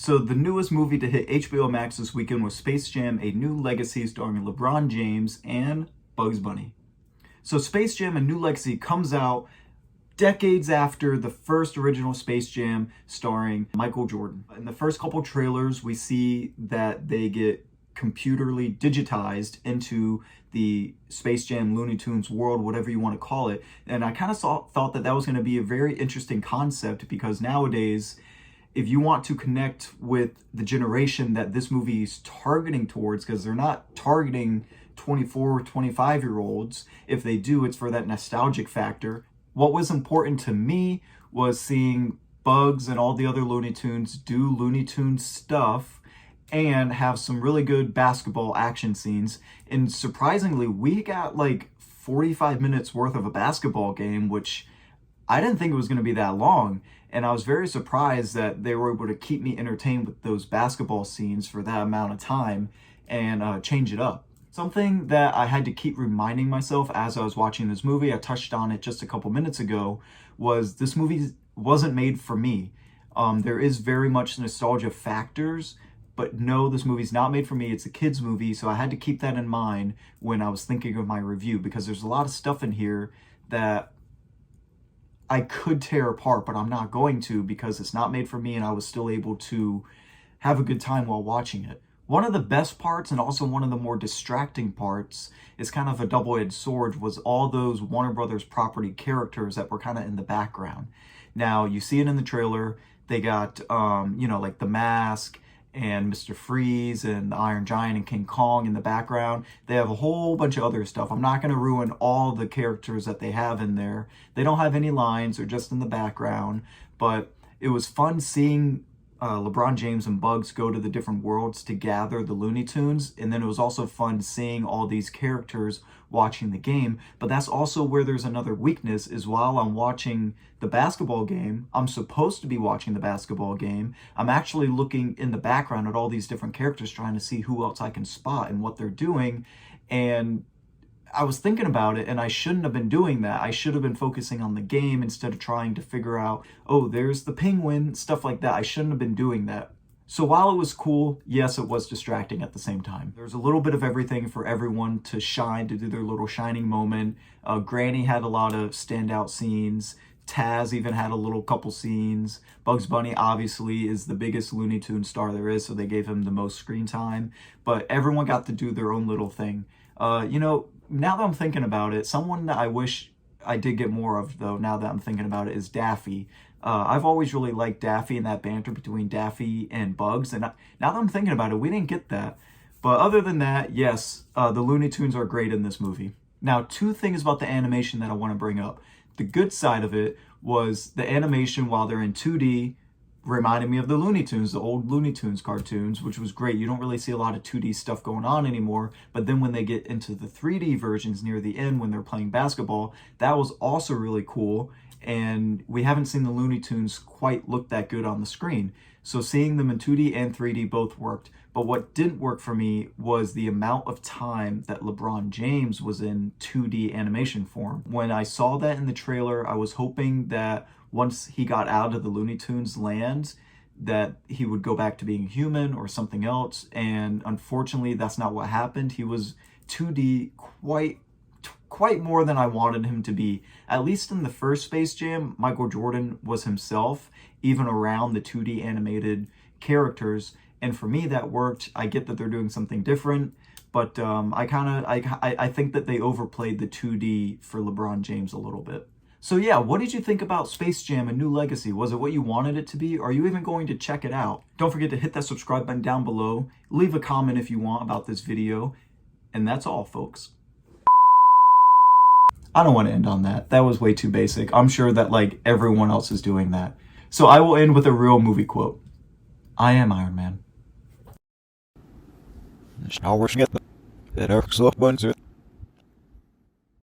So the newest movie to hit HBO Max this weekend was Space Jam: A New Legacy starring LeBron James and Bugs Bunny. So Space Jam: A New Legacy comes out decades after the first original Space Jam starring Michael Jordan. In the first couple trailers, we see that they get computerly digitized into the Space Jam Looney Tunes world, whatever you want to call it. And I kind of thought that was going to be a very interesting concept, because nowadays, if you want to connect with the generation that this movie is targeting towards, because they're not targeting 24, 25-year-olds. If they do, it's for that nostalgic factor. What was important to me was seeing Bugs and all the other Looney Tunes do Looney Tunes stuff and have some really good basketball action scenes. And surprisingly, we got like 45 minutes worth of a basketball game, which I didn't think it was going to be that long. And I was very surprised that they were able to keep me entertained with those basketball scenes for that amount of time and change it up. Something that I had to keep reminding myself as I was watching this movie, I touched on it just a couple minutes ago, was this movie wasn't made for me. There is very much nostalgia factors, but no, this movie's not made for me. It's a kid's movie, so I had to keep that in mind when I was thinking of my review, because there's a lot of stuff in here that I could tear apart, but I'm not going to, because it's not made for me and I was still able to have a good time while watching it. One of the best parts, and also one of the more distracting parts, is kind of a double-edged sword, was all those Warner Brothers property characters that were kind of in the background. Now, you see it in the trailer. They got, like The Mask and Mr. Freeze and the Iron Giant and King Kong in the background. They have a whole bunch of other stuff. I'm not going to ruin all the characters that they have in there. They don't have any lines. They're just in the background. But it was fun seeing LeBron James and Bugs go to the different worlds to gather the Looney Tunes. And then it was also fun seeing all these characters watching the game. But that's also where there's another weakness, is while I'm watching the basketball game, I'm supposed to be watching the basketball game, I'm actually looking in the background at all these different characters, trying to see who else I can spot and what they're doing. And I was thinking about it, and I shouldn't have been doing that. I should have been focusing on the game instead of trying to figure out, oh, there's the penguin, stuff like that. I shouldn't have been doing that. So while it was cool, yes, it was distracting at the same time. There's a little bit of everything for everyone to shine, to do their little shining moment. Granny had a lot of standout scenes. Taz even had a little couple scenes. Bugs Bunny obviously is the biggest Looney Tunes star there is, so they gave him the most screen time. But everyone got to do their own little thing. Now that I'm thinking about it, someone that I wish I did get more of, though, now that I'm thinking about it, is Daffy. I've always really liked Daffy and that banter between Daffy and Bugs, and now that I'm thinking about it, we didn't get that. But other than that, yes, the Looney Tunes are great in this movie. Now, two things about the animation that I want to bring up. The good side of it was the animation while they're in 2D reminded me of the Looney Tunes, the old Looney Tunes cartoons, which was great. You don't really see a lot of 2D stuff going on anymore, but then when they get into the 3D versions near the end when they're playing basketball, that was also really cool, and we haven't seen the Looney Tunes quite look that good on the screen. So seeing them in 2D and 3D both worked, but what didn't work for me was the amount of time that LeBron James was in 2D animation form. When I saw that in the trailer, I was hoping that once he got out of the Looney Tunes land, that he would go back to being human or something else. And unfortunately, that's not what happened. He was 2D quite more than I wanted him to be. At least in the first Space Jam, Michael Jordan was himself, even around the 2D animated characters. And for me, that worked. I get that they're doing something different, but I think that they overplayed the 2D for LeBron James a little bit. So yeah, what did you think about Space Jam: A New Legacy? Was it what you wanted it to be? Are you even going to check it out? Don't forget to hit that subscribe button down below. Leave a comment if you want about this video. And that's all, folks. I don't want to end on that. That was way too basic. I'm sure that like everyone else is doing that. So I will end with a real movie quote. I am Iron Man.